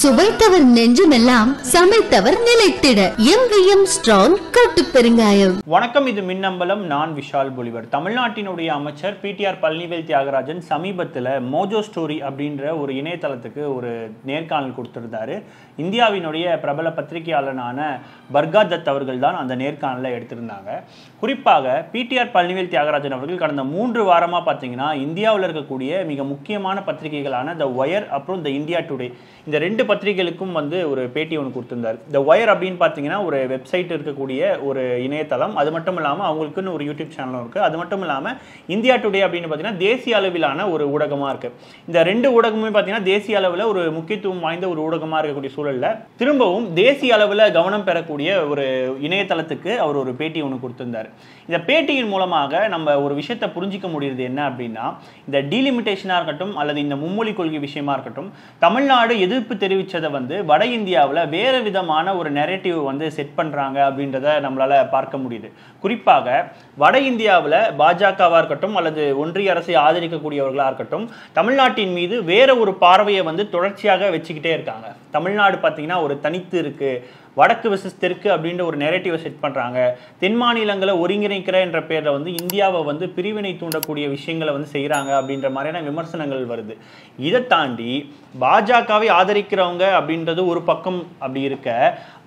சுவைத்தவர் நெஞ்சுமெல்லாம் சமைத்தவர் நிலைத்திட எங்கேயும் ஸ்ட்ராங் கட்டு பெருங்காயம். வணக்கம், இது மின்னம்பலம். நான் விஷால் பொலிவர். தமிழ்நாட்டினுடைய அமைச்சர் பிடிஆர் பழனிவேல் தியாகராஜன் சமீபத்தில் மோஜோ ஸ்டோரி அப்படின்ற ஒரு இணையதளத்துக்கு ஒரு நேர்காணல் கொடுத்திருந்தாரு. இந்தியாவினுடைய பிரபல பத்திரிகையாளரான பர்காதத் அவர்கள் தான் அந்த நேர்காணலை எடுத்திருந்தாங்க. குறிப்பாக பிடிஆர் பழனிவேல் தியாகராஜன் அவர்கள் கடந்த 3 வாரமாக பார்த்தீங்கன்னா இந்தியாவில் இருக்கக்கூடிய மிக முக்கியமான பத்திரிகைகளான த ஒயர் அப்புறம் த இந்தியா டுடே, இந்த 2 பத்திரிகைகளுக்கும் ஒரு பேட்டி ஒன்று கொடுத்திருந்தார். த ஒயர் அப்படின்னு பார்த்தீங்கன்னா ஒரு வெப்சைட் இருக்கக்கூடிய ஒரு இணையதளம். அது மட்டும் இல்லாமல் அவங்களுக்குன்னு ஒரு யூடியூப் சேனலும் இருக்குது. அது மட்டும் இல்லாமல் இந்தியா டுடே அப்படின்னு பார்த்தீங்கன்னா தேசிய அளவிலான ஒரு ஊடகமாக இருக்குது. இந்த 2 ஊடகமுமே பார்த்தீங்கன்னா தேசிய அளவில் ஒரு முக்கியத்துவம் வாய்ந்த ஒரு ஊடகமாக இருக்கக்கூடிய சூழலில் திரும்பவும் தேசிய அளவில் கவனம் பெறக்கூடிய ஒரு இணையதளத்துக்கு அவர் ஒரு பேட்டி ஒன்று கொடுத்திருந்தார். இந்த பேட்டியின் மூலமாக நம்ம ஒரு விஷயத்தை புரிஞ்சிக்க முடியுது என்ன அப்படின்னா, இந்த டீலிமிட்டேஷனாக இருக்கட்டும் அல்லது இந்த மும்மொழி கொள்கை விஷயமா இருக்கட்டும், தமிழ்நாடு எதிர்ப்பு தெரிவித்ததை வட இந்தியாவில் வேறு விதமான ஒரு நெரேட்டிவ் செட் பண்ணுறாங்க அப்படின்றத நம்மளால் பார்க்க முடியுது. குறிப்பாக வட இந்தியாவில் பாஜகவாக இருக்கட்டும் அல்லது ஒன்றிய அரசை ஆதரிக்கக்கூடியவர்களாக இருக்கட்டும், தமிழ்நாட்டின் மீது வேற ஒரு பார்வையை தொடர்ச்சியாக வச்சுக்கிட்டே இருக்காங்க. தமிழ்நாடு பார்த்தீங்கன்னா ஒரு தனித்து இருக்கு, வடக்கு வெர்சஸ் தெற்கு அப்படின்ற ஒரு நெரேட்டிவை செட் பண்ணுறாங்க. தென் மாநிலங்களை ஒருங்கிணைக்கிற என்ற பேரில் இந்தியாவை பிரிவினை தூண்டக்கூடிய விஷயங்களை செய்கிறாங்க அப்படின்ற மாதிரியான விமர்சனங்கள் வருது. இதை தாண்டி பாஜகவை ஆதரிக்கிறவங்க அப்படின்றது ஒரு பக்கம் அப்படி இருக்க,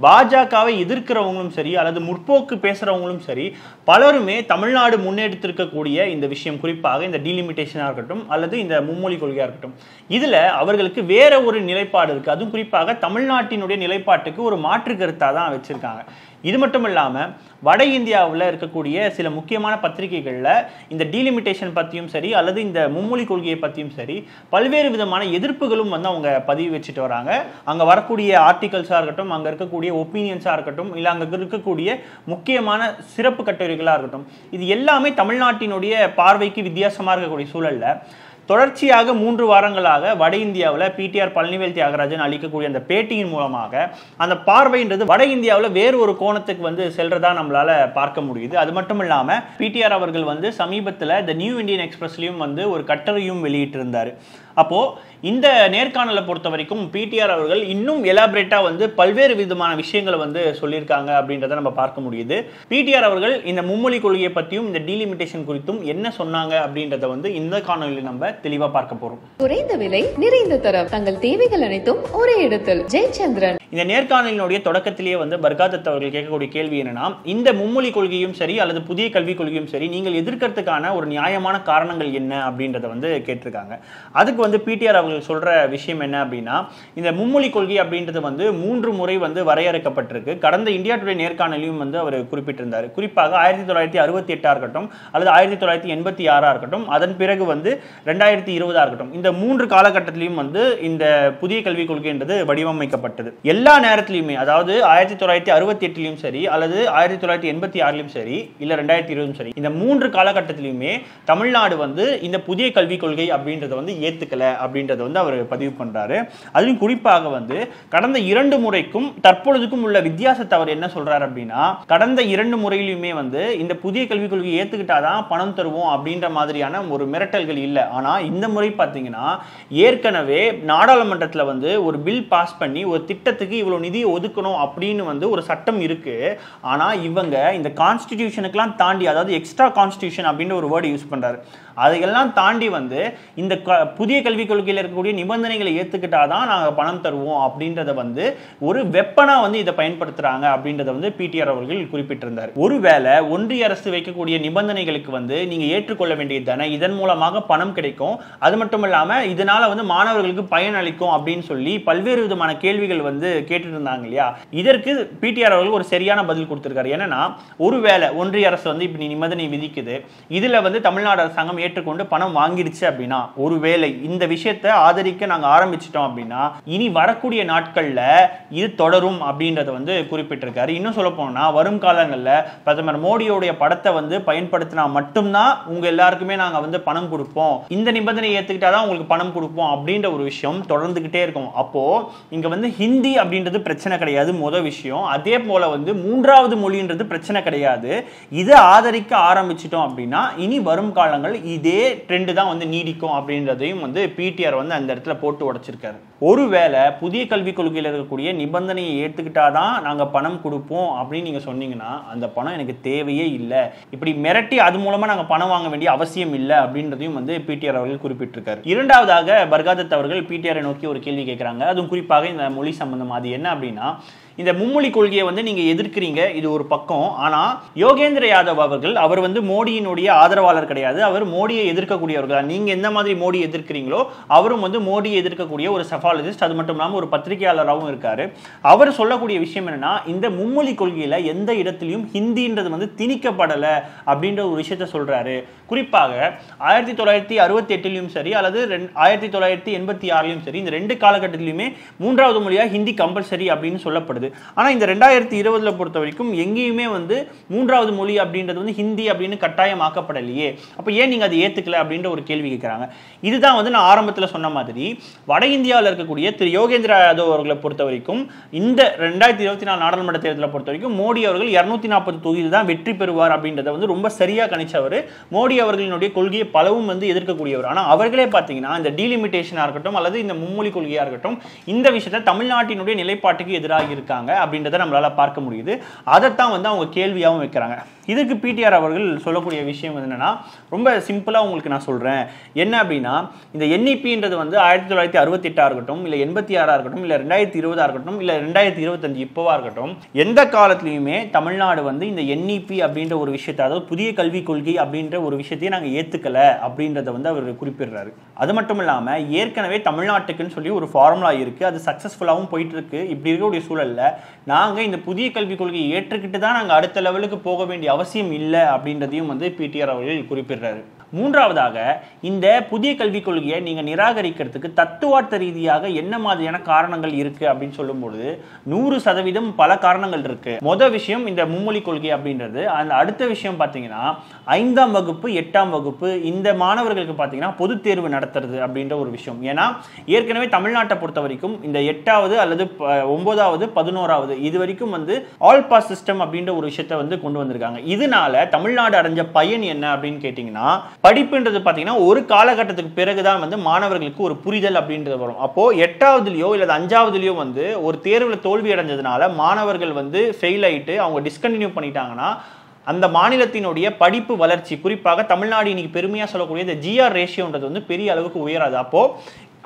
பாஜகவை எதிர்க்கிறவங்களும் சரி அல்லது முற்போக்கு பேசுகிறவங்களும் சரி பலருமே தமிழ்நாடு முன்னெடுத்திருக்கக்கூடிய இந்த விஷயம், குறிப்பாக இந்த டீலிமிட்டேஷனாக இருக்கட்டும் அல்லது இந்த மும்மொழி கொள்கையாக இருக்கட்டும், இதில் அவர்களுக்கு வேற ஒரு நிலைப்பாடு இருக்குது. அதுவும் குறிப்பாக தமிழ்நாட்டினுடைய நிலைப்பாட்டுக்கு ஒரு மாற்று கருத்தாக தான் வச்சுருக்காங்க. இது மட்டும் இல்லாமல் வட இந்தியாவில் இருக்கக்கூடிய சில முக்கியமான பத்திரிகைகளில் இந்த டீலிமிட்டேஷன் பற்றியும் சரி அல்லது இந்த மும்மொழி கொள்கையை பற்றியும் சரி பல்வேறு விதமான எதிர்ப்புகளும் அவங்க பதிவு வச்சுட்டு வராங்க. அங்கே வரக்கூடிய ஆர்டிகல்ஸாக இருக்கட்டும், அங்கே இருக்கக்கூடிய ஒப்பீனியன்ஸாக இருக்கட்டும், இல்லை அங்கே இருக்கக்கூடிய முக்கியமான சிறப்பு கட்டுரைகளாக இருக்கட்டும், இது எல்லாமே தமிழ்நாட்டினுடைய பார்வைக்கு வித்தியாசமாக இருக்கக்கூடிய சூழலில் தொடர்ச்சியாக 3 வாரங்களாக வட இந்தியாவில் பிடிஆர் பழனிவேல் தியாகராஜன் அளிக்கக்கூடிய அந்த பேட்டியின் மூலமாக அந்த பார்வைன்றது வட இந்தியாவில் வேறு ஒரு கோணத்துக்கு செல்றதா நம்மளால பார்க்க முடியுது. அது மட்டும் இல்லாமல் பிடிஆர் அவர்கள் சமீபத்தில் த நியூ இந்தியன் எக்ஸ்பிரஸ்லையும் ஒரு கட்டுரையும் வெளியிட்டிருந்தார். அப்போ இந்த நேர்காணலை பொறுத்த வரைக்கும் பிடிஆர் அவர்கள் இன்னும் எலாபரேட்டா பல்வேறு விதமான விஷயங்களை சொல்லியிருக்காங்க அப்படின்றத நம்ம பார்க்க முடியுது. பிடிஆர் அவர்கள் இந்த மும்மொழி கொள்கையை பற்றியும் இந்த டீலிமிட்டேஷன் குறித்தும் என்ன சொன்னாங்க அப்படின்றத இந்த காணொலியில் நம்ம தெளிவா பார்க்க போறோம். குறைந்த விலை, நிறைந்த தரம், தங்கள் தேவைகள் அனைத்தும் ஒரே இடத்தில். ஜெயச்சந்திரன். இந்த நேர்காணலினுடைய தொடக்கத்திலேயே பர்காதத் அவர்கள் கேட்கக்கூடிய கேள்வி என்னன்னா, இந்த மும்மொழி கொள்கையும் சரி அல்லது புதிய கல்விக் கொள்கையும் சரி நீங்கள் எதிர்க்கிறதுக்கான ஒரு நியாயமான காரணங்கள் என்ன அப்படின்றத கேட்டிருக்காங்க. அதுக்கு பிடிஆர் அவர்கள் சொல்ற விஷயம் என்ன அப்படின்னா, இந்த மும்மொழி கொள்கை அப்படின்றது 3 முறை வரையறுக்கப்பட்டிருக்கு. கடந்த இந்தியா டுடே நேர்காணலையும் அவர் குறிப்பிட்டிருந்தார். குறிப்பாக 1968 இருக்கட்டும் அல்லது 1986 இருக்கட்டும், அதன் பிறகு 2020 இருக்கட்டும், இந்த 3 காலகட்டத்திலையும் இந்த புதிய கல்விக் கொள்கைன்றது வடிவமைக்கப்பட்டது. எல்லா நேரத்திலையுமே, அதாவது 1968 சரி அல்லது 1986 சரி இல்ல 2020 சரி, இந்த 3 காலகட்டத்திலையுமே தமிழ்நாடு இந்த புதிய கல்விக் கொள்கை அப்படின்றத ஏத்துக்கல அப்படின்றத அவர் பதிவு பண்றாரு. அதுவும் குறிப்பாக கடந்த 2 முறைக்கும் தற்பொழுதுக்கும் உள்ள வித்தியாசத்தை அவர் என்ன சொல்றாரு அப்படின்னா, கடந்த 2 முறையிலுமே இந்த புதிய கல்விக் கொள்கையை ஏத்துக்கிட்டாதான் பணம் தருவோம் அப்படின்ற மாதிரியான ஒரு மிரட்டல்கள் இல்லை. ஆனா இந்த முறை பார்த்தீங்கன்னா ஏற்கனவே நாடாளுமன்றத்தில் ஒரு பில் பாஸ் பண்ணி ஒரு திட்டத்துக்கு இவ்வளவு நிதி ஒதுக்கணும் அப்படின்னு ஒரு சட்டம் இருக்கு. ஆனா இவங்க இந்த கான்ஸ்டிடியூஷனுக்கெல்லாம் தாண்டி, அதாவது எக்ஸ்ட்ரா கான்ஸ்டிடியூஷன் அப்படின்னு ஒரு வேர்டு யூஸ் பண்றாரு, அதையெல்லாம் தாண்டி இந்த புதிய கல்விக் கொள்கையில் இருக்கக்கூடிய நிபந்தனைகளை ஏத்துக்கிட்டாதான் நாங்க பணம் தருவோம் அப்படின்றத ஒரு வெப்பனா இதை பயன்படுத்துறாங்க அப்படின்றத பிடிஆர் அவர்கள் குறிப்பிட்டிருந்தார். ஒருவேளை ஒன்றிய அரசு வைக்கக்கூடிய நிபந்தனைகளுக்கு நீங்க ஏற்றுக்கொள்ள வேண்டியது தானே, இதன் மூலமாக பணம் கிடைக்கும், அது மட்டும் இல்லாம இதனால மாணவர்களுக்கு பயன் அளிக்கும் அப்படின்னு சொல்லி பல்வேறு விதமான கேள்விகள் கேட்டுட்டு இருந்தாங்க இல்லையா. இதற்கு பிடிஆர் அவர்கள் ஒரு சரியான பதில் கொடுத்திருக்காரு. என்னன்னா, ஒருவேளை ஒன்றிய அரசு இப்ப நிபந்தனை விதிக்குது, இதுல தமிழ்நாடு அரசாங்கம் ஏற்றுக்கொண்டு பணம் வாங்கிடுச்சு அப்படின்னா, ஒருவேளை இந்த விஷயத்தை ஆதரிக்க நாங்க ஆரம்பிச்சிட்டோம் அப்படின்னா இனி வரக்கூடிய நாட்கள்ல இது தொடரும் அப்படின்றத குறிப்பிட்டிருக்காரு. இன்னும் சொல்ல போனா வரும் காலங்கள்ல பிரதமர் மோடியோடைய படத்தை பயன்படுத்தினா மட்டும்தான் உங்க எல்லாருக்குமே நாங்க பணம் கொடுப்போம், இந்த நிபந்தனை ஏத்துக்கிட்டாதான் உங்களுக்கு பணம் கொடுப்போம் அப்படின்ற ஒரு விஷயம் தொடர்ந்துகிட்டே இருக்கும். அப்போ இங்க ஹிந்தி அப்படின்றது பிரச்சனை கிடையாது முதல் விஷயம். அதே போல 3வது மொழின்றது பிரச்சனை கிடையாது. இதை ஆதரிக்க ஆரம்பிச்சிட்டோம் அப்படின்னா இனி வரும் காலங்கள் இதே ட்ரெண்ட் தான் நீடிக்கும் அப்படின்றதையும் பிடிஆர் அந்த இடத்துல போட்டு உடைச்சிருக்காரு. ஒருவேளை புதிய கல்விக் கொள்கையில் இருக்கக்கூடிய நிபந்தனையை ஏற்றுக்கிட்டாதான் நாங்கள் பணம் கொடுப்போம் அப்படின்னு நீங்கள் சொன்னீங்கன்னா அந்த பணம் எனக்கு தேவையே இல்லை, இப்படி மிரட்டி அது மூலமாக நாங்கள் பணம் வாங்க வேண்டிய அவசியம் இல்லை அப்படின்றதையும் வந்து பிடிஆர் அவர்கள் குறிப்பிட்டிருக்காரு. இரண்டாவதாக பர்காதத் அவர்கள் பிடிஆரை நோக்கி ஒரு கேள்வி கேட்குறாங்க. அதுவும் குறிப்பாக இந்த மொழி சம்பந்தம். அது என்ன அப்படின்னா, இந்த மும்மொழி கொள்கையை வந்து நீங்க எதிர்க்கிறீங்க, இது ஒரு பக்கம். ஆனா யோகேந்திர யாதவ் அவர்கள் அவர் வந்து மோடியினுடைய ஆதரவாளர் கிடையாது, அவர் மோடியை எதிர்க்கக்கூடியவர்கள். நீங்க எந்த மாதிரி மோடி எதிர்க்கிறீங்களோ அவரும் வந்து மோடியை எதிர்க்கக்கூடிய ஒரு செஃபாலஜிஸ்ட், அது மட்டும் இல்லாமல் ஒரு பத்திரிகையாளராகவும் இருக்காரு. அவர் சொல்லக்கூடிய விஷயம் என்னன்னா, இந்த மும்மொழி கொள்கையில எந்த இடத்திலையும் ஹிந்தின்றது வந்து திணிக்கப்படலை அப்படின்ற ஒரு விஷயத்த சொல்றாரு. குறிப்பாக 1968 சரி அல்லது 1986 சரி, இந்த ரெண்டு காலகட்டத்திலுமே மூன்றாவது மொழியா ஹிந்தி கம்பல்சரி அப்படின்னு சொல்லப்படுது. ஆனா இந்த 2020 பொறுத்த வரைக்கும் எங்கேயுமே வந்து மூன்றாவது மொழி அப்படின்றது வந்து ஹிந்தி அப்படின்னு கட்டாயமாக்கப்படலையே, அப்ப ஏன் நீங்க அதை ஏத்துக்கல அப்படின்ற ஒரு கேள்வி கேட்கிறாங்க. இதுதான் வந்து நான் ஆரம்பத்தில் சொன்ன மாதிரி வட இந்தியாவில் இருக்கக்கூடிய திரு யோகேந்திர யாதவ் அவர்களை பொறுத்த வரைக்கும் இந்த 2024 நாடாளுமன்ற தேர்தலை பொறுத்த வரைக்கும் மோடி அவர்கள் 240 தொகுதியில் தான் வெற்றி பெறுவார் அப்படின்றத வந்து ரொம்ப சரியா கணிச்சவர். மோடி அவர்களினுடைய கொள்கையை பலவும் வந்து எதிர்க்கக்கூடியவர். ஆனா அவர்களே பார்த்தீங்கன்னா இந்த டீலிமிட்டேஷனா இருக்கட்டும் அல்லது இந்த மும்மொழி கொள்கையா இருக்கட்டும், இந்த விஷயத்தை தமிழ்நாட்டினுடைய நிலைப்பாட்டுக்கு எதிராக இருக்காங்க அப்படின்றத நம்மளால பார்க்க முடியுது. அதைத்தான் வந்து அவங்க கேள்வியாகவும் வைக்கிறாங்க. இதுக்கு பிடிஆர் அவர்கள் சொல்லக்கூடிய விஷயம் என்னன்னா, ரொம்ப சிம்பிளா உங்களுக்கு நான் சொல்றேன். என்ன அப்படின்னா, இந்த என்இபின்றது வந்து 1968 இருக்கட்டும், இல்ல 86 இருக்கட்டும், இல்ல 2020 இருக்கட்டும், இல்ல 2025 இப்பவா இருக்கட்டும், எந்த காலத்திலயுமே தமிழ்நாடு வந்து இந்த என்இபி அப்படின்ற ஒரு விஷயத்தை, அதாவது புதிய கல்விக் கொள்கை அப்படின்ற ஒரு விஷயத்தையே நாங்க ஏத்துக்கல அப்படின்றத வந்து அவர் குறிப்பிடுறாரு. அது மட்டும் இல்லாம ஏற்கனவே தமிழ்நாட்டுக்குன்னு சொல்லி ஒரு ஃபார்முலா இருக்கு, அது சக்சஸ்ஃபுல்லாகவும் போயிட்டு இருக்கு. இப்படி இருக்கக்கூடிய சூழல்ல நாங்க இந்த புதிய கல்விக் கொள்கையை ஏற்றுக்கிட்டு தான் நாங்க அடுத்த லெவலுக்கு போக வேண்டிய அவசியம் இல்லை அப்படின்றதையும் வந்து பிடிஆர் அவர்கள் குறிப்பிடுறாரு. மூன்றாவதாக, இந்த புதிய கல்விக் கொள்கையை நீங்க நிராகரிக்கிறதுக்கு தத்துவார்த்த ரீதியாக என்ன மாதிரியான காரணங்கள் இருக்கு அப்படின்னு சொல்லும்போது 100% பல காரணங்கள் இருக்கு. மொதல் விஷயம் இந்த மும்மொழி கொள்கை அப்படின்றது. அந்த அடுத்த விஷயம் பார்த்தீங்கன்னா 5ஆம் வகுப்பு 8ஆம் வகுப்பு இந்த மாணவர்களுக்கு பார்த்தீங்கன்னா பொது தேர்வு நடத்துறது அப்படின்ற ஒரு விஷயம். ஏன்னா ஏற்கனவே தமிழ்நாட்டை பொறுத்த வரைக்கும் இந்த 8வது அல்லது 9வது 11வது இது வரைக்கும் வந்து ஆல் பாஸ் சிஸ்டம் அப்படின்ற ஒரு விஷயத்தை வந்து கொண்டு வந்திருக்காங்க. இதனால தமிழ்நாடு அடைஞ்ச பயன் என்ன அப்படின்னு கேட்டீங்கன்னா, படிப்புன்றது பாத்தீங்கன்னா ஒரு காலகட்டத்துக்கு பிறகுதான் வந்து மாணவர்களுக்கு ஒரு புரிதல் அப்படின்றது வரும். அப்போ 8வதுலயோ இல்ல 5வதுலயோ வந்து ஒரு தேர்வுல தோல்வி அடைஞ்சதுனால மாணவர்கள் வந்து ஃபெயில் ஆயிட்டு அவங்க டிஸ்கண்டினியூ பண்ணிட்டாங்கன்னா அந்த மாநிலத்தினுடைய படிப்பு வளர்ச்சி, குறிப்பாக தமிழ்நாடு இன்னைக்கு பெருமையா சொல்லக்கூடிய இந்த ஜிஆர் ரேஷியோன்றது வந்து பெரிய அளவுக்கு உயராது. அப்போ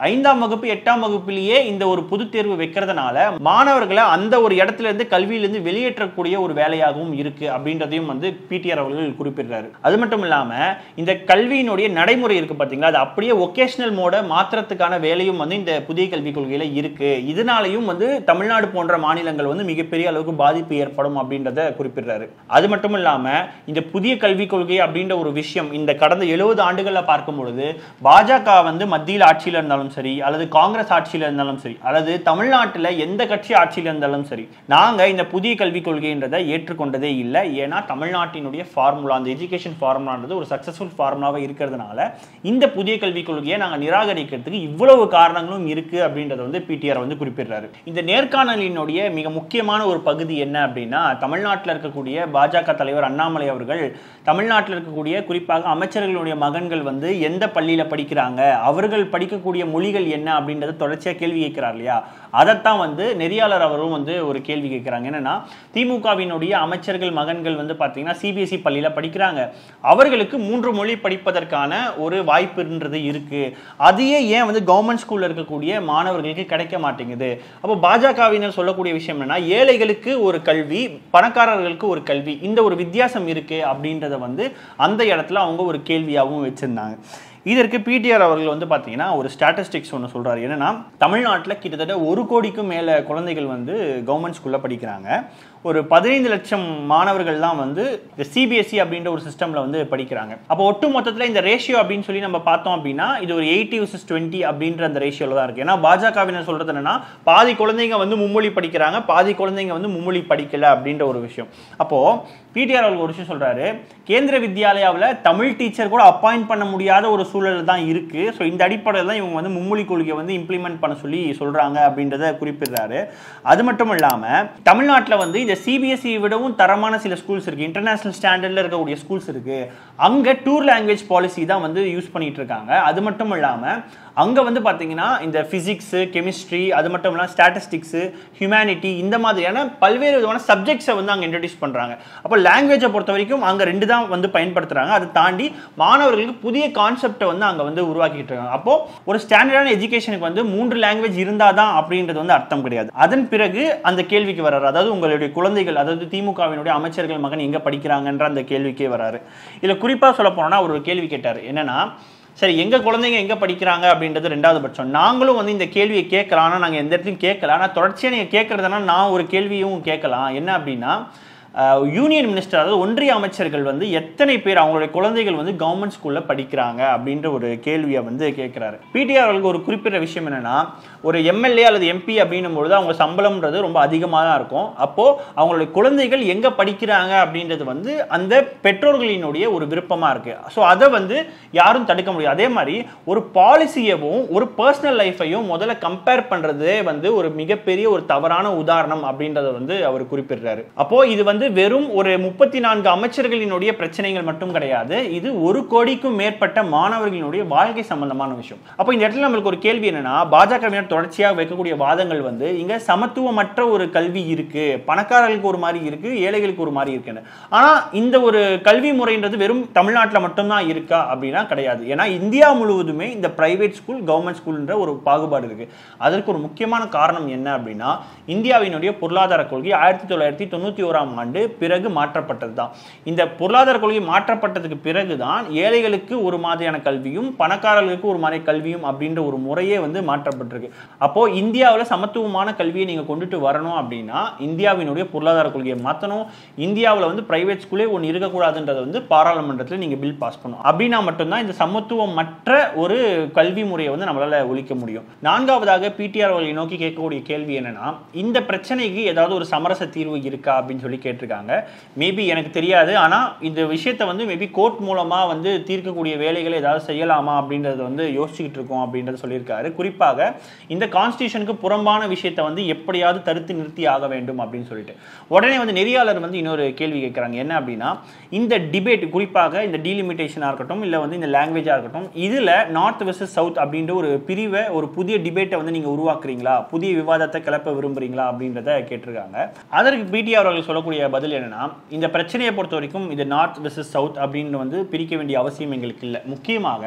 5ஆம் வகுப்பு 8ஆம் வகுப்பிலேயே இந்த ஒரு பொது தேர்வு வைக்கிறதுனால மாணவர்களை அந்த ஒரு இடத்துல இருந்து கல்வியிலிருந்து வெளியேற்றக்கூடிய ஒரு வேலையாகவும் இருக்கு அப்படின்றதையும் வந்து பிடிஆர் அவர்கள் குறிப்பிடுறாரு. அது மட்டும் இல்லாம இந்த கல்வியினுடைய நடைமுறை இருக்கு பாத்தீங்களா, அது அப்படியே ஒகேஷனல் மோட மாற்றத்துக்கான வேலையும் வந்து இந்த புதிய கல்விக் கொள்கையில இருக்கு. இதனாலையும் வந்து தமிழ்நாடு போன்ற மாநிலங்கள் வந்து மிகப்பெரிய அளவுக்கு பாதிப்பு ஏற்படும் அப்படின்றத குறிப்பிடுறாரு. அது மட்டும் இல்லாம இந்த புதிய கல்விக் கொள்கை அப்படின்ற ஒரு விஷயம் இந்த கடந்த 70 ஆண்டுகள்ல பார்க்கும் பொழுது பாஜக வந்து மத்தியில் ஆட்சியில் இருந்தாலும் சரி அல்லது காங்கிரஸ் ஆட்சியில் இருந்தாலும் சரி அல்லது தமிழ்நாட்டில் எந்த கட்சி ஆட்சியில் இருந்தாலும் சரி, நாங்க இந்த புதிய கல்விக் கொள்கைன்றதை ஏற்றுக்கொண்டதே இல்லை. ஏன்னா தமிழ்நாட்டினுடைய ஃபார்முலா, அந்த எஜுகேஷன் ஃபார்முலான்றது ஒரு சக்சஸ்ஃபுல் ஃபார்முலாவா இருக்கிறதுனால இந்த புதிய கல்விக் கொள்கையை நாங்கள் நிராகரிக்கிறதுக்கு இவ்வளவு காரணங்களும் இருக்கு அப்படின்றத வந்து பிடிஆர் வந்து குறிப்பிடுறாரு. இந்த நேர்காணலினுடைய மிக முக்கியமான ஒரு பகுதி என்ன அப்படின்னா, தமிழ்நாட்டில் இருக்கக்கூடிய பாஜக தலைவர் அண்ணாமலை அவர்கள் தமிழ்நாட்டில் இருக்கக்கூடிய குறிப்பாக அமைச்சர்களுடைய மகன்கள் வந்து எந்த பள்ளியில படிக்கிறாங்க, அவர்கள் படிக்கக்கூடிய மொழிகள் என்ன அப்படின்றத தொடர்ச்சியா கேள்வி கேட்கிறார் இல்லையா, அதைத்தான் வந்து நெறியாளர் அவரும் வந்து ஒரு கேள்வி கேட்கிறாங்க. என்னன்னா, திமுகவினுடைய அமைச்சர்கள் மகன்கள் வந்து பாத்தீங்கன்னா சிபிஎஸ்இ பள்ளியில படிக்கிறாங்க, அவர்களுக்கு 3 மொழி படிப்பதற்கான ஒரு வாய்ப்புன்றது இருக்கு, அதையே ஏன் வந்து கவர்மெண்ட் ஸ்கூல்ல இருக்கக்கூடிய மாணவர்களுக்கு கிடைக்க மாட்டேங்குது. அப்போ பாஜகவினர் சொல்லக்கூடிய விஷயம் என்னன்னா, ஏழைகளுக்கு ஒரு கல்வி, பணக்காரர்களுக்கு ஒரு கல்வி, இந்த ஒரு வித்தியாசம் இருக்கு அப்படின்றத வந்து அந்த இடத்துல அவங்க ஒரு கேள்வியாகவும் வச்சிருந்தாங்க. இதற்கு பிடிஆர் அவர்கள் வந்து பார்த்தீங்கன்னா ஒரு ஸ்டாட்டிஸ்டிக்ஸ் ஒன்று சொல்கிறார். என்னன்னா, தமிழ்நாட்டில் கிட்டத்தட்ட 1 கோடிக்கும் மேலே குழந்தைகள் வந்து கவர்மெண்ட் ஸ்கூலில் படிக்கிறாங்க. ஒரு 15 லட்சம் மாணவர்கள் தான் வந்து இந்த சிபிஎஸ்இ அப்படின்ற ஒரு சிஸ்டமில் வந்து படிக்கிறாங்க. அப்போ ஒட்டு மொத்தத்தில் இந்த ரேஷியோ அப்படின்னு சொல்லி நம்ம பார்த்தோம் அப்படின்னா இது ஒரு 80:20 அப்படின்ற அந்த ரேஷியோவில் தான் இருக்குது. ஏன்னா பாஜகவினர் சொல்கிறது என்னன்னா, பாதி குழந்தைங்க வந்து மும்மொழி படிக்கிறாங்க, பாதி குழந்தைங்க வந்து மும்மொழி படிக்கல அப்படின்ற ஒரு விஷயம். அப்போது பிடிஆர் அவர்கள் ஒரு விஷயம் சொல்கிறாரு, கேந்திர வித்யாலயாவில் தமிழ் டீச்சர் கூட அப்பாயிண்ட் பண்ண முடியாத ஒரு சூழல் தான் இருக்கு. ஸோ இந்த அடிப்படையில் தான் இவங்க வந்து மும்மொழி கொள்கையை வந்து இம்ப்ளிமெண்ட் பண்ண சொல்லி சொல்றாங்க அப்படின்றத குறிப்பிடுறாரு. அது மட்டும் இல்லாமல் தமிழ்நாட்டில் வந்து இந்த சிபிஎஸ்இ விடவும் தரமான சில ஸ்கூல்ஸ் இருக்கு, இன்டர்நேஷனல் ஸ்டாண்டர்டில் இருக்கக்கூடிய ஸ்கூல்ஸ் இருக்கு. அங்கே 2 லாங்குவேஜ் பாலிசி தான் வந்து யூஸ் பண்ணிட்டு இருக்காங்க. அது மட்டும் இல்லாமல் அங்கே வந்து பார்த்தீங்கன்னா இந்த ஃபிசிக்ஸு, கெமிஸ்ட்ரி, அது மட்டும் இல்லாமல் ஸ்டாட்டிஸ்டிக்ஸு, ஹியூமனிட்டி, இந்த மாதிரியான பல்வேறு விதமான சப்ஜெக்ட்ஸை வந்து அங்கே இன்ட்ரடியூஸ் பண்ணுறாங்க. அப்போ லாங்குவேஜை பொறுத்த வரைக்கும் அங்கே 2 தான் வந்து பயன்படுத்துகிறாங்க. அதை தாண்டி மாணவர்களுக்கு புதிய கான்செப்டை வந்து அங்கே வந்து உருவாக்கிட்டு இருக்காங்க. அப்போது ஒரு ஸ்டாண்டர்டான எஜுகேஷனுக்கு வந்து 3 லாங்குவேஜ் இருந்தால் தான் அப்படின்றது வந்து அர்த்தம் கிடையாது. அதன் பிறகு அந்த கேள்விக்கு வர்றாரு, அதாவது உங்களுடைய குழந்தைகள், அதாவது திமுகவினுடைய அமைச்சர்கள் மகன் எங்கே படிக்கிறாங்கன்ற அந்த கேள்விக்கே வராரு. இதில் குறிப்பாக சொல்ல போனோம்னா ஒரு கேள்வி கேட்டார். என்னன்னா, சரி எங்கள் குழந்தைங்க எங்கே படிக்கிறாங்க அப்படின்றது 2வது பட்சம், நாங்களும் வந்து இந்த கேள்வியை கேட்கலாம், ஆனால் நாங்கள் எந்த இடத்துலையும் கேட்கல. ஆனால் தொடர்ச்சியாக நீங்கள் கேட்கறதுனால நான் ஒரு கேள்வியும் கேட்கலாம். என்ன அப்படின்னா, யூனியன் மினிஸ்டர், அதாவது ஒன்றிய அமைச்சர்கள் வந்து எத்தனை பேர் அவங்களுடைய குழந்தைகள் வந்து கவர்மெண்ட் ஸ்கூலில் படிக்கிறாங்க அப்படின்ற ஒரு கேள்வியை வந்து கேட்குறாரு. பிடிஆர் அவர்களுக்கு ஒரு குறிப்பிட்ட விஷயம் என்னன்னா, ஒரு எம்எல்ஏ அல்லது எம்பி அப்படின்னும் பொழுது அவங்க சம்பளம்ன்றது ரொம்ப அதிகமாக தான் இருக்கும். அப்போது அவங்களுடைய குழந்தைகள் எங்கே படிக்கிறாங்க அப்படின்றது வந்து அந்த பெற்றோர்களினுடைய ஒரு விருப்பமாக இருக்குது. ஸோ அதை வந்து யாரும் தடுக்க முடியாது. அதே மாதிரி ஒரு பாலிசியவும் ஒரு பர்சனல் லைஃபையும் முதல்ல கம்பேர் பண்ணுறதே வந்து ஒரு மிகப்பெரிய ஒரு தவறான உதாரணம் அப்படின்றத வந்து அவர் குறிப்பிடுறாரு. அப்போது இது வந்து வெறும் ஒரு 34 அமைச்சர்களினுடைய பிரச்சனைகள் மட்டும் கிடையாது, இது 1 கோடிக்கும் மேற்பட்ட மாணவர்களினுடைய வாழ்க்கை சம்பந்தமான விஷயம். அப்போ இந்த இடத்துல நம்மளுக்கு ஒரு கேள்வி என்னன்னா, பாஜகவினர் தொடர்ச்சியாக வைக்கக்கூடிய வாதங்கள் வந்து இங்க சமத்துவமற்ற ஒரு கல்வி இருக்கு, பணக்காரர்களுக்கு ஒரு மாதிரி இருக்கு, ஏழைகளுக்கு ஒரு மாதிரி இருக்குன்னு. ஆனா இந்த ஒரு கல்வி முறைன்றது வெறும் தமிழ்நாட்டில் மட்டும்தான் இருக்கா அப்படின்னா கிடையாது. ஏன்னா இந்தியா முழுவதுமே இந்த பிரைவேட் ஸ்கூல், கவர்மெண்ட் ஸ்கூல்ன்ற ஒரு பாகுபாடு இருக்கு. அதற்கு ஒரு முக்கியமான காரணம் என்ன அப்படின்னா, இந்தியாவினுடைய பொருளாதார கொள்கை 1991ஆம் ஆண்டு பிறகு மாற்றப்பட்டது தான். இந்த பொருளாதார கொள்கை மாற்றப்பட்டதுக்கு பிறகுதான் ஏழைகளுக்கு ஒரு மாதிரியான கல்வியும் பணக்காரர்களுக்கு ஒரு மாதிரி கல்வியும் அப்படின்ற ஒரு முறையே வந்து மாற்றப்பட்டிருக்கு. அப்போ இந்தியாவில் சமத்துவமான கல்வியை நீங்க கொண்டுட்டு வரணும் அப்படின்னா இந்தியாவினுடைய பொருளாதார கொள்கையை மாற்றணும். இந்தியாவில் வந்து பிரைவேட் ஸ்கூலே ஒன்று இருக்கக்கூடாதுன்றதை வந்து பாராளுமன்றத்தில் நீங்க பில் பாஸ் பண்ணணும். அப்படின்னா மட்டும்தான் இந்த சமத்துவமற்ற ஒரு கல்வி முறையை வந்து நம்மளால ஒழிக்க முடியும். 4வதாக பிடிஆர் அவர்களை நோக்கி கேட்கக்கூடிய கேள்வி என்னன்னா, இந்த பிரச்சனைக்கு ஏதாவது ஒரு சமரச தீர்வு இருக்கா அப்படின்னு சொல்லி கேட்டிருக்காங்க. மேபி எனக்கு தெரியாது, ஆனா இந்த விஷயத்தை வந்து மேபி கோர்ட் மூலமா வந்து தீர்க்கக்கூடிய வேலைகளை ஏதாவது செய்யலாமா அப்படின்றத வந்து யோசிச்சுக்கிட்டு இருக்கோம் அப்படின்றத சொல்லியிருக்காரு. குறிப்பாக இந்த கான்ஸ்டிடியூஷனுக்கு புறம்பான விஷயத்தை வந்து எப்படியாவது தடுத்து நிறுத்தி ஆக வேண்டும் அப்படின்னு சொல்லிட்டு உடனே வந்து நெறியாளர் வந்து இன்னொரு கேள்வி கேட்குறாங்க. என்ன அப்படின்னா, இந்த டிபேட் குறிப்பாக இந்த டீலிமிட்டேஷனாக இருக்கட்டும் இல்லை வந்து இந்த லாங்குவேஜாக இருக்கட்டும், இதில் நார்த் வெர்சஸ் சவுத் அப்படின்ற ஒரு பிரிவை, ஒரு புதிய டிபேட்டை வந்து நீங்கள் உருவாக்குறீங்களா, புதிய விவாதத்தை கிளப்ப விரும்புறீங்களா அப்படின்றத கேட்டிருக்காங்க. அதற்கு பிடிஆர் அவர்கள் சொல்லக்கூடிய பதில் என்னன்னா, இந்த பிரச்சனையை பொறுத்த வரைக்கும் இது நார்த் வெர்சஸ் சவுத் அப்படின்னு வந்து பிரிக்க வேண்டிய அவசியம் எங்களுக்கு இல்லை. முக்கியமாக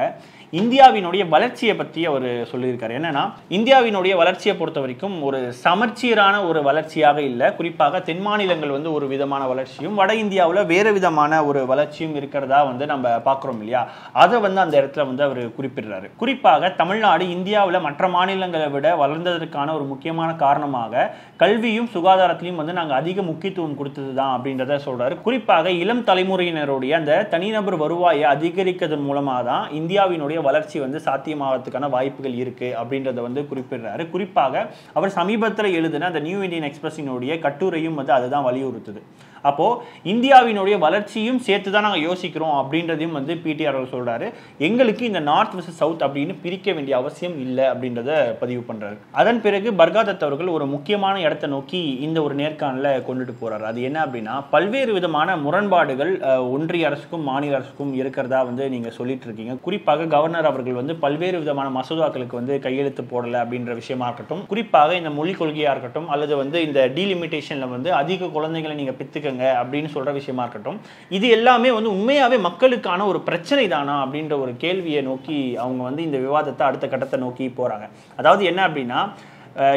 இந்தியாவினுடைய வளர்ச்சியை பற்றி அவர் சொல்லியிருக்காரு. என்னன்னா, இந்தியாவினுடைய வளர்ச்சியை பொறுத்த வரைக்கும் ஒரு சமச்சீரான ஒரு வளர்ச்சியாக இல்லை. குறிப்பாக தென் மாநிலங்கள் வந்து ஒரு விதமான வளர்ச்சியும் வட இந்தியாவில் வேறு விதமான ஒரு வளர்ச்சியும் இருக்கிறதா வந்து நம்ம பார்க்குறோம் இல்லையா, அதை வந்து அந்த இடத்துல வந்து அவர் குறிப்பிடுறாரு. குறிப்பாக தமிழ்நாடு இந்தியாவில் மற்ற மாநிலங்களை விட வளர்ந்ததற்கான ஒரு முக்கியமான காரணமாக கல்வியும் சுகாதாரத்திலையும் வந்து நாங்கள் அதிக முக்கியத்துவம் கொடுத்தது தான் அப்படின்றத சொல்றாரு. குறிப்பாக இளம் தலைமுறையினருடைய அந்த தனிநபர் வருவாயை அதிகரிக்கிறதன் மூலமாக தான் இந்தியாவினுடைய வளர்ச்சி வந்து சாத்தியமாவதற்கான வாய்ப்புகள் இருக்கு அப்படின்றத வந்து குறிப்பிடுறாரு. குறிப்பாக அவர் சமீபத்தில் எழுதின அந்த நியூ இந்தியன் எக்ஸ்பிரஸினுடைய கட்டுரையும் வந்து அதுதான் வலியுறுத்துது. அப்போ இந்தியாவினுடைய வளர்ச்சியும் சேர்த்து தான் நாங்கள் யோசிக்கிறோம் அப்படின்றதையும் வந்து பிடிஆர் அவர் சொல்றாரு. எங்களுக்கு இந்த நார்த் வெர்சஸ் சவுத் அப்படின்னு பிரிக்க வேண்டிய அவசியம் இல்லை அப்படின்றத பதிவு பண்றாரு. அதன் பிறகு பர்காதத் அவர்கள் ஒரு முக்கியமான இடத்தை நோக்கி இந்த ஒரு நேர்காணல கொண்டுட்டு போறாரு. அது என்ன அப்படின்னா, பல்வேறு விதமான முரண்பாடுகள் ஒன்றிய அரசுக்கும் மாநில அரசுக்கும் இருக்கிறதா வந்து நீங்க சொல்லிட்டு இருக்கீங்க. குறிப்பாக கவர்னர் அவர்கள் வந்து பல்வேறு விதமான மசோதாக்களுக்கு வந்து கையெழுத்து போடல அப்படின்ற விஷயமா இருக்கட்டும், குறிப்பாக இந்த மொழி கொள்கையா இருக்கட்டும், அல்லது வந்து இந்த டீலிமிட்டேஷன்ல வந்து அதிக குழந்தைகளை நீங்க பெத்துக்க அப்படின்னு சொல்ற விஷயமா இருக்கட்டும், இது எல்லாமே வந்து உண்மையாவே மக்களுக்கான ஒரு பிரச்சனை தானா அப்படின்ற ஒரு கேள்வியை நோக்கி அவங்க வந்து இந்த விவாதத்தை அடுத்த கட்டத்தை நோக்கி போறாங்க. அதாவது என்ன அப்படின்னா,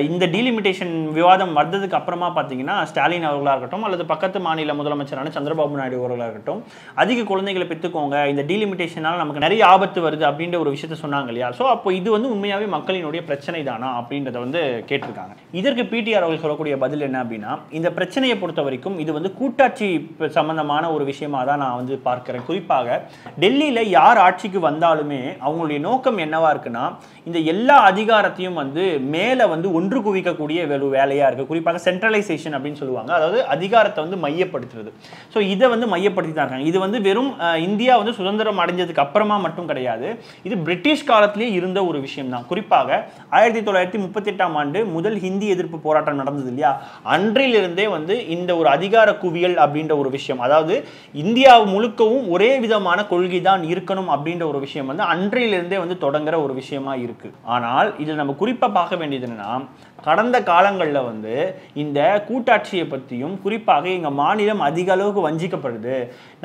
இந்த டீலிமிட்டேஷன் விவாதம் வந்ததுக்கு அப்புறமா பார்த்தீங்கன்னா ஸ்டாலின் அவர்களாக இருக்கட்டும் அல்லது பக்கத்து மாநில முதலமைச்சரான சந்திரபாபு நாயுடு அவர்களாக இருக்கட்டும், அதிக குழந்தைகளை பெற்றுக்கோங்க, இந்த டீலிமிட்டேஷனால் நமக்கு நிறைய ஆபத்து வருது அப்படின்ற ஒரு விஷயத்த சொன்னாங்க இல்லையா. ஸோ அப்போ இது வந்து உண்மையாகவே மக்களினுடைய பிரச்சனை தானா அப்படின்றத வந்து கேட்டிருக்காங்க. இதற்கு பிடிஆர் அவர்கள் சொல்லக்கூடிய பதில் என்ன அப்படின்னா, இந்த பிரச்சனையை பொறுத்த வரைக்கும் இது வந்து கூட்டாட்சி சம்பந்தமான ஒரு விஷயமா தான் நான் வந்து பார்க்கிறேன். குறிப்பாக டெல்லியில் யார் ஆட்சிக்கு வந்தாலுமே அவங்களுடைய நோக்கம் என்னவா இருக்குன்னா, இந்த எல்லா அதிகாரத்தையும் வந்து மேலே வந்து ஒன்று குவிக்கக்கூடிய வேலையா இருக்கு. குறிப்பாக சென்ட்ரலைசேஷன் அப்படின்னு சொல்லுவாங்க, அதாவது அதிகாரத்தை வந்து மையப்படுத்துறது. ஸோ இதை வந்து மையப்படுத்தி தான் இருக்காங்க. இது வந்து வெறும் இந்தியா வந்து சுதந்திரம் அடைஞ்சதுக்கு அப்புறமா மட்டும் கிடையாது, இது பிரிட்டிஷ் காலத்திலேயே இருந்த ஒரு விஷயம் தான். குறிப்பாக 1938ஆம் ஆண்டு முதல் ஹிந்தி எதிர்ப்பு போராட்டம் நடந்தது இல்லையா, அன்றிலிருந்தே வந்து இந்த ஒரு அதிகார குவியல் அப்படின்ற ஒரு விஷயம், அதாவது இந்தியா முழுக்கவும் ஒரே விதமான கொள்கை தான் இருக்கணும் அப்படின்ற ஒரு விஷயம் வந்து அன்றிலிருந்தே வந்து தொடங்குற ஒரு விஷயமா இருக்கு. ஆனால் இதில் நம்ம குறிப்பா பார்க்க வேண்டியது என்னன்னா, கடந்த காலங்களில் வந்து இந்த கூட்டாட்சியை பற்றியும் குறிப்பாக எங்கள் மாநிலம் அதிக அளவுக்கு வஞ்சிக்கப்படுது,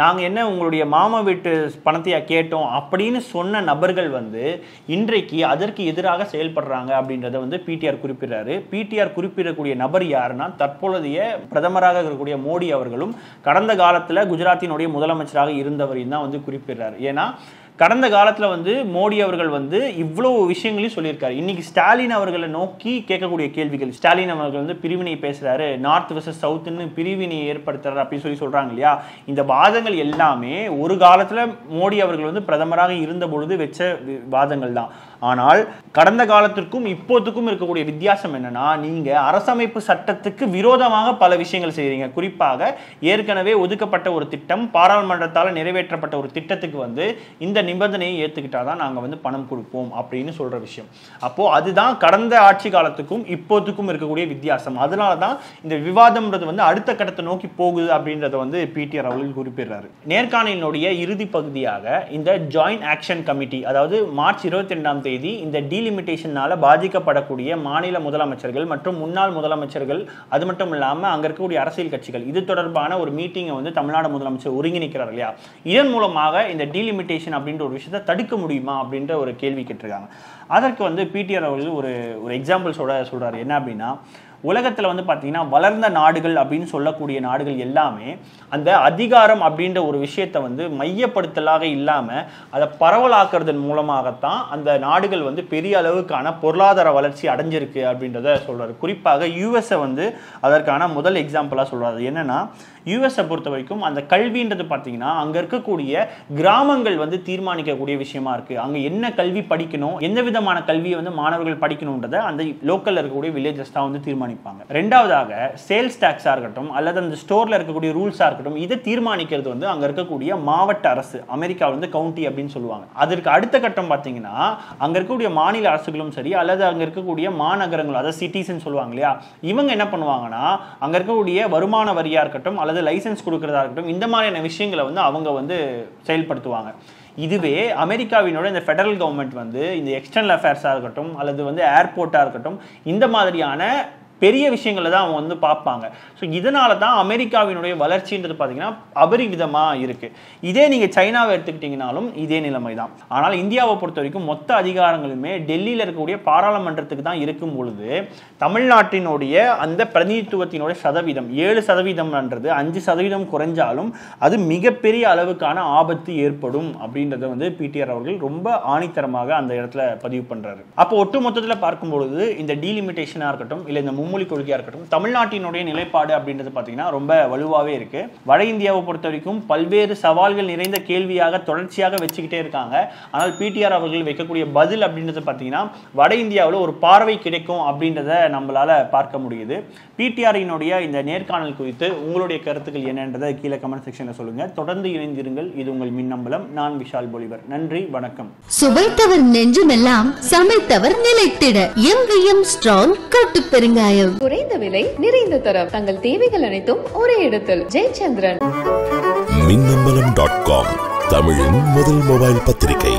நாங்கள் என்ன உங்களுடைய மாமா வீட்டு பணத்தையா கேட்டோம் அப்படின்னு சொன்ன நபர்கள் வந்து இன்றைக்கு அதற்கு எதிராக செயல்படுறாங்க அப்படின்றத வந்து பிடிஆர் குறிப்பிடுறாரு. பிடிஆர் குறிப்பிடக்கூடிய நபர் யாருன்னா, தற்பொழுதைய பிரதமராக இருக்கக்கூடிய மோடி அவர்களும் கடந்த காலத்தில் குஜராத்தினுடைய முதலமைச்சராக இருந்தவரையும் தான் வந்து குறிப்பிடுறாரு. ஏன்னா கடந்த காலத்தில் வந்து மோடி அவர்கள் வந்து இவ்வளோ விஷயங்களையும் சொல்லியிருக்காரு. இன்னைக்கு ஸ்டாலின் அவர்களை நோக்கி கேட்கக்கூடிய கேள்விகள், ஸ்டாலின் அவர்கள் வந்து பிரிவினை பேசுறாரு, நார்த் வெர்சஸ் சவுத்துன்னு பிரிவினை ஏற்படுத்துறாரு அப்படின்னு சொல்றாங்க இல்லையா. இந்த வாதங்கள் எல்லாமே ஒரு காலத்தில் மோடி அவர்கள் வந்து பிரதமராக இருந்த பொழுது வச்ச வாதங்கள் தான். ஆனால் கடந்த காலத்திற்கும் இப்போதுக்கும் இருக்கக்கூடிய வித்தியாசம் என்னன்னா, நீங்க அரசமைப்பு சட்டத்துக்கு விரோதமாக பல விஷயங்கள் செய்றீங்க. குறிப்பாக ஏற்கனவே ஒதுக்கப்பட்ட ஒரு திட்டம், பாராளுமன்றத்தால் நிறைவேற்றப்பட்ட ஒரு திட்டத்துக்கு வந்து இந்த நிபந்தனையை ஏத்துக்கிட்டாதான் நாங்க வந்து பணம் கொடுப்போம் அப்படின்னு சொல்ற விஷயம். அப்போ அதுதான் கடந்த ஆட்சி காலத்துக்கும் இப்போதுக்கும் இருக்கக்கூடிய வித்தியாசம். அதனாலதான் இந்த விவாதம்ன்றது வந்து அடுத்த கட்டத்தை நோக்கி போகுது அப்படின்றத வந்து பிடிஆர் அவர்கள் குறிப்பிடுறாரு. நேர்காணலினுடைய இறுதி பகுதியாக இந்த ஜாயிண்ட் ஆக்ஷன் கமிட்டி, அதாவது மார்ச் 22ஆம் தேதி இந்த டீலிமிட்டேஷனால பாதிக்கப்படக்கூடிய மாநில முதலமைச்சர்கள் மற்றும் முன்னாள் முதலமைச்சர்கள், அது மட்டும் இல்லாம அங்க இருக்கக்கூடிய அரசியல் கட்சிகள், இது தொடர்பான ஒரு மீட்டிங்கை வந்து தமிழ்நாடு முதலமைச்சர் ஒருங்கிணைக்கிறார் இல்லையா. இதன் மூலமாக இந்த டீலிமிட்டேஷன் அப்படின்ற ஒரு விஷயத்தை தடுக்க முடியுமா அப்படின்ற ஒரு கேள்வி கேட்டிருக்காங்க. அதற்கு வந்து பிடிஆர் அவர்கள் ஒரு எக்ஸாம்பிள்ஸோட சொல்றாரு. என்ன அப்படின்னா, உலகத்தில் வந்து பார்த்தீங்கன்னா வளர்ந்த நாடுகள் அப்படின்னு சொல்லக்கூடிய நாடுகள் எல்லாமே அந்த அதிகாரம் அப்படின்ற ஒரு விஷயத்தை வந்து மையப்படுத்தலாக இல்லாமல் அதை பரவலாக்குறதன் மூலமாகத்தான் அந்த நாடுகள் வந்து பெரிய அளவுக்கான பொருளாதார வளர்ச்சி அடைஞ்சிருக்கு அப்படின்றத சொல்றாரு. குறிப்பாக யூஎஸ்ஐ வந்து அதற்கான முதல் எக்ஸாம்பிளாக சொல்றாரு. என்னன்னா, யூஎஸ்ஐ பொறுத்த வரைக்கும் அந்த கல்வின்றது பார்த்தீங்கன்னா அங்கே இருக்கக்கூடிய கிராமங்கள் வந்து தீர்மானிக்கக்கூடிய விஷயமா இருக்கு. அங்கே என்ன கல்வி படிக்கணும், எந்த விதமான கல்வியை வந்து மாணவர்கள் படிக்கணும்ன்றதை அந்த லோக்கல்ல இருக்கக்கூடிய வில்லேஜஸ் தான் வந்து தீர்மானிப்பாங்க. ரெண்டாவதாக சேல்ஸ் டாக்ஸா இருக்கட்டும் அல்லது அந்த ஸ்டோர்ல இருக்கக்கூடிய ரூல்ஸா இருக்கட்டும், இதை தீர்மானிக்கிறது வந்து அங்க இருக்கக்கூடிய மாவட்ட அரசு, அமெரிக்கா வந்து கவுண்டி அப்படின்னு சொல்லுவாங்க. அதற்கு அடுத்த கட்டம் பார்த்தீங்கன்னா அங்க இருக்கக்கூடிய மாநில அரசுகளும் சரி அல்லது அங்க இருக்கக்கூடிய மாநகரங்கள், அதாவது சிட்டிஸ்ன்னு சொல்லுவாங்க இல்லையா, இவங்க என்ன பண்ணுவாங்கன்னா அங்க இருக்கக்கூடிய வருமான வரியா இருக்கட்டும் அல்லது லைசன்ஸ் கொடுக்கறதா இருக்கட்டும், இந்த மாதிரியான விஷயங்களை வந்து அவங்க வந்து செயல்படுத்துவாங்க. இதுவே அமெரிக்காவினோட இந்த ஃபெடரல் கவர்மெண்ட் வந்து இந்த எக்ஸ்டர்னல் அஃபேர்ஸாக இருக்கட்டும் அல்லது வந்து ஏர்போர்ட்டாக இருக்கட்டும், இந்த மாதிரியான பெரிய விஷயங்களை தான் அவங்க வந்து பார்ப்பாங்க. ஸோ இதனால தான் அமெரிக்காவினுடைய வளர்ச்சின்றது பார்த்தீங்கன்னா அபரிவிதமாக இருக்கு. இதே நீங்கள் சைனாவை எடுத்துக்கிட்டீங்கனாலும் இதே நிலைமை தான். ஆனால் இந்தியாவை பொறுத்த வரைக்கும் மொத்த அதிகாரங்களுமே டெல்லியில் இருக்கக்கூடிய பாராளுமன்றத்துக்கு தான் இருக்கும் பொழுது, தமிழ்நாட்டினுடைய அந்த பிரதிநிதித்துவத்தினுடைய சதவீதம் 7%, 5% குறைஞ்சாலும் அது மிகப்பெரிய அளவுக்கான ஆபத்து ஏற்படும் அப்படின்றத வந்து பிடிஆர் அவர்கள் ரொம்ப ஆணித்தரமாக அந்த இடத்துல பதிவு பண்றாரு. அப்போ ஒட்டு மொத்தத்தில் பார்க்கும்பொழுது இந்த டீலிமிட்டேஷனாக இருக்கட்டும் இல்லை இந்த மும்மொழி கொள்கையா இருக்கட்டும், தமிழ்நாட்டினுடைய நிலைப்பாடு அப்படின்றது பார்த்தீங்கன்னா ரொம்ப வலுவாகவே இருக்கு. வட இந்தியாவை பொறுத்த வரைக்கும் பல்வேறு சவால்கள் நிறைந்த கேள்வியாக தொடர்ச்சியாக வச்சுக்கிட்டே இருக்காங்க. ஆனால் பிடிஆர் அவர்கள் வைக்கக்கூடிய பதில் அப்படின்றது பார்த்தீங்கன்னா வட இந்தியாவில் ஒரு பார்வை கிடைக்கும் அப்படின்றத நம்மளால பார்க்க முடியுது. பிடிஆரினுடைய இந்த நேர்காணல் குறித்து உங்களுடைய கருத்துக்கள் என்னன்றதை கீழே கமெண்ட் செக்ஷன்ல சொல்லுங்க. தொடர்ந்து இணைந்திருங்கள். இது உங்கள் மின்னம்பலம். நான் விஷால் பொலிவர். நன்றி, வணக்கம். சுவைத்தவர் நெஞ்சுமெல்லாம் சமைத்தவர் நிலைத்திட எம்விஎம் ஸ்ட்ராங் கட்டு பெருங்காயம். குறைந்த விலை, நிறைந்த தரம், தங்கள் தேவைகள் அனைத்தும் ஒரே இடத்தில். ஜெயச்சந்திரன். மின்னம்பலம்.com, தமிழின் முதல் மொபைல் பத்திரிகை.